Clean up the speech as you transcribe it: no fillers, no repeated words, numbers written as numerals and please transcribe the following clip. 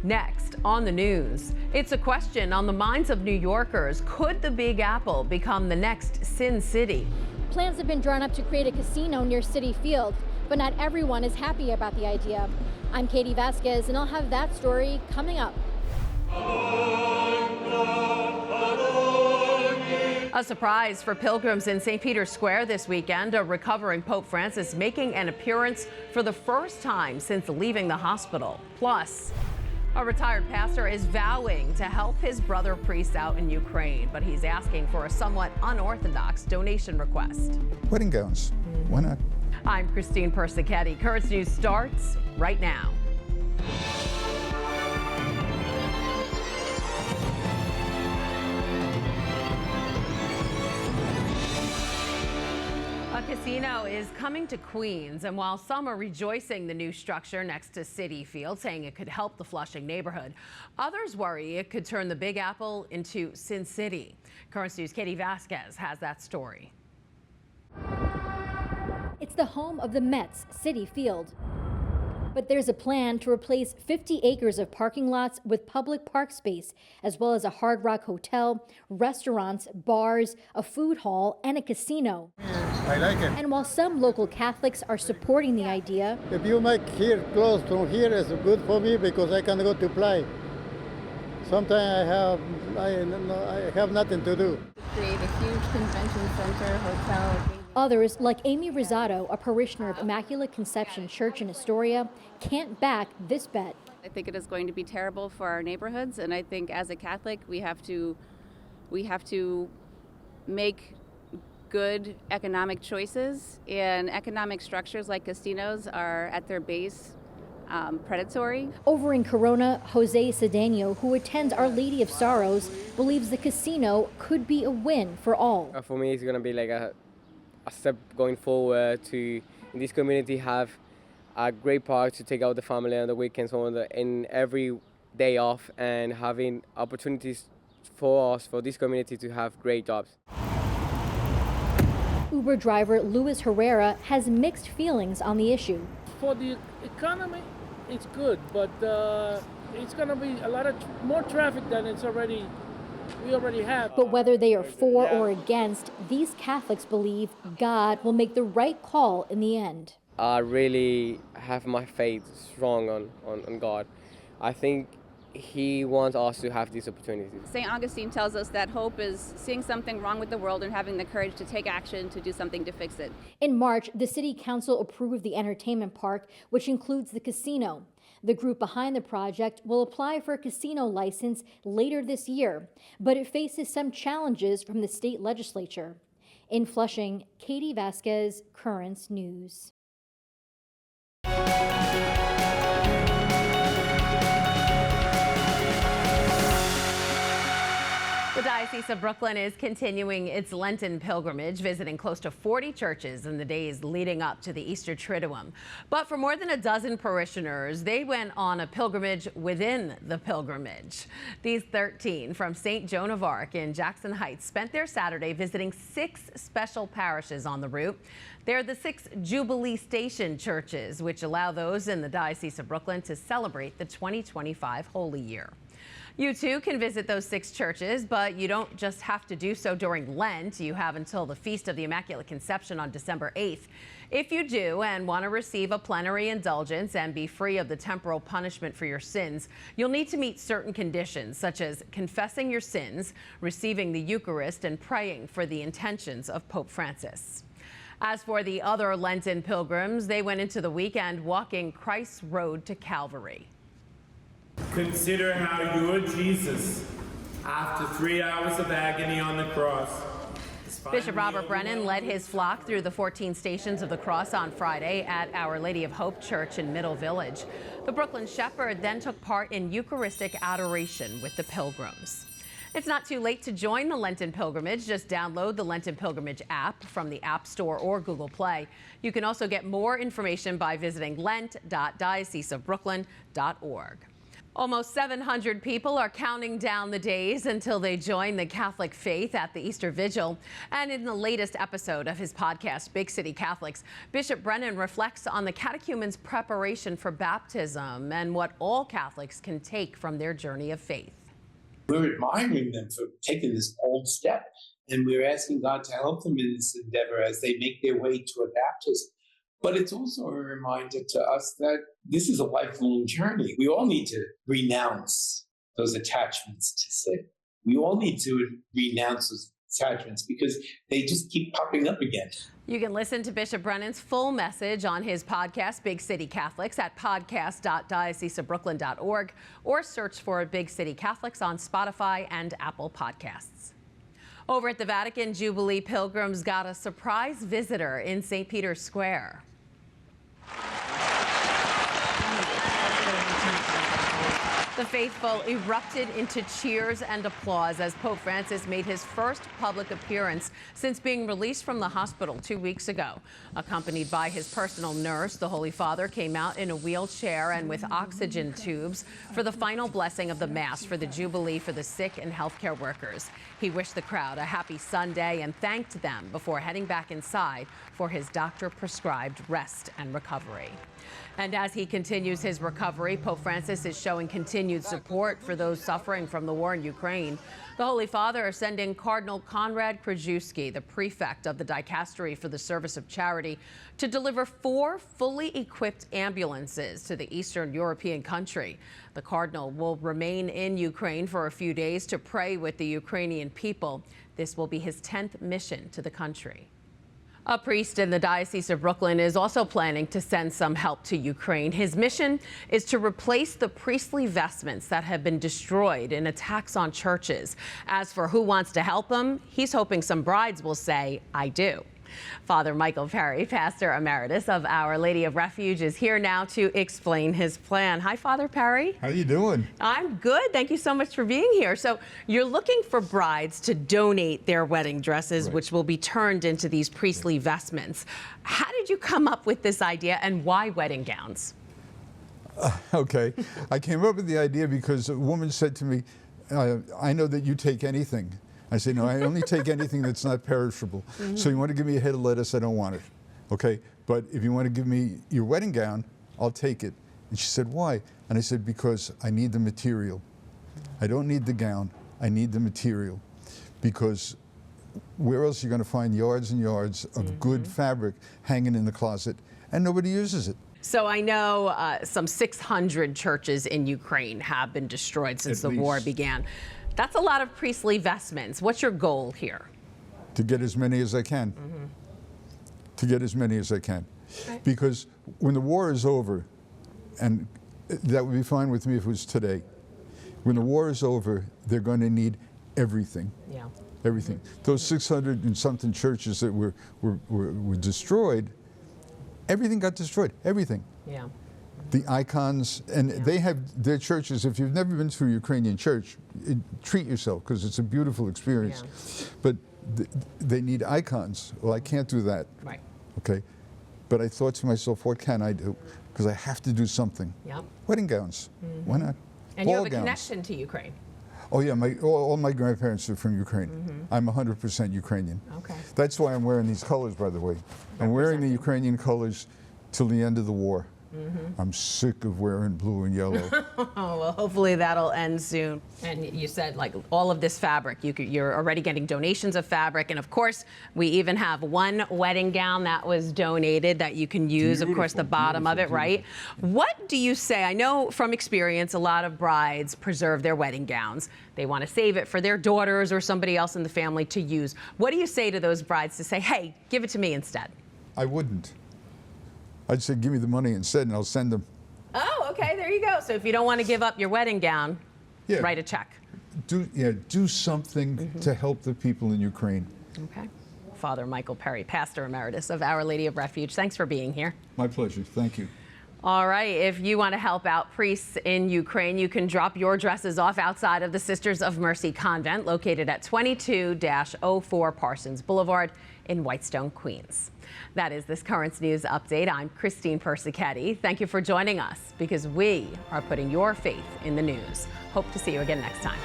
Next on the news, it's a question on the minds of New Yorkers. Could the Big Apple become the next Sin City? Plans have been drawn up to create a casino near Citi Field, but not everyone is happy about the idea. I'm Katie Vasquez, and I'll have that story coming up. A surprise for pilgrims in St. Peter's Square this weekend. A recovering Pope Francis making an appearance for the first time since leaving the hospital. Plus, a retired pastor is vowing to help his brother priests out in Ukraine, but he's asking for a somewhat unorthodox donation request. Wedding gowns, why not? I'm Christine Persichetti. Currents News starts right now. A casino is coming to Queens, and while some are rejoicing the new structure next to Citi Field, saying it could help the Flushing neighborhood, others worry it could turn the Big Apple into Sin City. Currents News' Katie Vasquez has that story. It's the home of the Mets, Citi Field. But there's a plan to replace 50 acres of parking lots with public park space, as well as a Hard Rock hotel, restaurants, bars, a food hall, and a casino. I like it. And while some local Catholics are supporting the idea, If you make here close from here, it's good for me because I can go to play. Sometimes I have nothing to do. Create a huge convention center, hotel. others, like Amy Rosado, a parishioner of Immaculate Conception Church in Astoria, can't back this bet. I think it is going to be terrible for our neighborhoods, and I think as a Catholic we have to make good economic choices, and economic structures like casinos are at their base predatory. Over in Corona, Jose Cedeno, who attends Our Lady of Sorrows, believes the casino could be a win for all. For me, it's going to be like a step going forward to, in this community, have a great park to take out the family on the weekends and every day off, and having opportunities for us, for this community, to have great jobs. Uber driver Luis Herrera has mixed feelings on the issue. For the economy, it's good, but it's going to be a lot of more traffic than we already have. But whether they are for or against, these Catholics believe God will make the right call in the end. I really have my faith strong on God. I think He wants us to have these opportunities. St. Augustine tells us that hope is seeing something wrong with the world and having the courage to take action to do something to fix it. In March, the City Council approved the entertainment park, which includes the casino. The group behind the project will apply for a casino license later this year, but it faces some challenges from the state legislature. In Flushing, Katie Vasquez, Currents News. The Diocese of Brooklyn is continuing its Lenten pilgrimage, visiting close to 40 churches in the days leading up to the Easter Triduum. But for more than a dozen parishioners, they went on a pilgrimage within the pilgrimage. These 13 from St. Joan of Arc in Jackson Heights spent their Saturday visiting 6 special parishes on the route. They're the 6 Jubilee Station churches, which allow those in the Diocese of Brooklyn to celebrate the 2025 Holy Year. You too can visit those 6 churches, but you don't just have to do so during Lent. You have until the Feast of the Immaculate Conception on December 8th. If you do and want to receive a plenary indulgence and be free of the temporal punishment for your sins, you'll need to meet certain conditions, such as confessing your sins, receiving the Eucharist, and praying for the intentions of Pope Francis. As for the other Lenten pilgrims, they went into the weekend walking Christ's road to Calvary. Consider how your Jesus, after 3 hours of agony on the cross. Bishop Robert Brennan led his flock through the 14 stations of the cross on Friday at Our Lady of Hope Church in Middle Village. The Brooklyn Shepherd then took part in Eucharistic adoration with the pilgrims. It's not too late to join the Lenten pilgrimage. Just download the Lenten Pilgrimage app from the App Store or Google Play. You can also get more information by visiting lent.dioceseofbrooklyn.org. Almost 700 people are counting down the days until they join the Catholic faith at the Easter Vigil. And in the latest episode of his podcast, Big City Catholics, Bishop Brennan reflects on the catechumen's preparation for baptism and what all Catholics can take from their journey of faith. We're admiring them for taking this bold step, and we're asking God to help them in this endeavor as they make their way to a baptism. But it's also a reminder to us that this is a lifelong journey. We all need to renounce those attachments to sin. We all need to renounce those attachments because they just keep popping up again. You can listen to Bishop Brennan's full message on his podcast, Big City Catholics, at podcast.dioceseofbrooklyn.org or search for Big City Catholics on Spotify and Apple Podcasts. Over at the Vatican, Jubilee pilgrims got a surprise visitor in St. Peter's Square. The faithful erupted into cheers and applause as Pope Francis made his first public appearance since being released from the hospital 2 weeks ago. Accompanied by his personal nurse, the Holy Father came out in a wheelchair and with oxygen tubes for the final blessing of the Mass for the Jubilee for the sick and healthcare workers. He wished the crowd a happy Sunday and thanked them before heading back inside for his doctor-prescribed rest and recovery. And as he continues his recovery, Pope Francis is showing continued support for those suffering from the war in Ukraine. The Holy Father is sending Cardinal Konrad Krajewski, the prefect of the Dicastery for the Service of Charity, to deliver 4 fully equipped ambulances to the Eastern European country. The Cardinal will remain in Ukraine for a few days to pray with the Ukrainian people. This will be his 10th mission to the country. A priest in the Diocese of Brooklyn is also planning to send some help to Ukraine. His mission is to replace the priestly vestments that have been destroyed in attacks on churches. As for who wants to help him, he's hoping some brides will say, "I do." Father Michael Perry, Pastor Emeritus of Our Lady of Refuge, is here now to explain his plan. Hi, Father Perry. How you doing? I'm good. Thank you so much for being here. So you're looking for brides to donate their wedding dresses, Right. which will be turned into these priestly vestments. How did you come up with this idea, and why wedding gowns? Okay. I came up with the idea because a woman said to me, I know that you take anything. I said, no, I only take anything that's not perishable. So you want to give me a head of lettuce, I don't want it. Okay, but if you want to give me your wedding gown, I'll take it. And she said, why? And I said, because I need the material. I don't need the gown, I need the material. Because where else are you going to find yards and yards of good fabric hanging in the closet, and nobody uses it? So I know some 600 churches in Ukraine have been destroyed since the war began. That's a lot of priestly vestments. What's your goal here? To get as many as I can. To get as many as I can. Because when the war is over, and that would be fine with me if it was today, when the war is over, they're going to need everything. Yeah. Everything. Those 600 and something churches that were destroyed, everything got destroyed. Everything. Yeah. The icons, and they have their churches. If you've never been to a Ukrainian church, treat yourself, because it's a beautiful experience. Yeah. But they need icons. Well, I can't do that. Right. Okay. But I thought to myself, what can I do? Because I have to do something. Yep. Wedding gowns. Why not? And you have a connection to Ukraine. Oh yeah, all my grandparents are from Ukraine. I'm 100% Ukrainian. Okay. That's why I'm wearing these colors, by the way. I'm wearing the Ukrainian colors till the end of the war. I'm sick of wearing blue and yellow. Oh, well, hopefully that'll end soon. And you said, like, all of this fabric, you're already getting donations of fabric. And of course, we even have one wedding gown that was donated that you can use, of course, the bottom of it, right? What do you say? I know from experience, a lot of brides preserve their wedding gowns. They want to save it for their daughters or somebody else in the family to use. What do you say to those brides to say, hey, give it to me instead? I wouldn't. I'd say, give me the money instead, and I'll send them. Oh, okay, there you go. So if you don't want to give up your wedding gown, write a check. Do something to help the people in Ukraine. Okay. Father Michael Perry, Pastor Emeritus of Our Lady of Refuge. Thanks for being here. My pleasure. Thank you. All right, if you want to help out priests in Ukraine, you can drop your dresses off outside of the Sisters of Mercy Convent, located at 22-04 Parsons Boulevard in Whitestone, Queens. That is this Currents News Update. I'm Christine Persichetti. Thank you for joining us, because we are putting your faith in the news. Hope to see you again next time.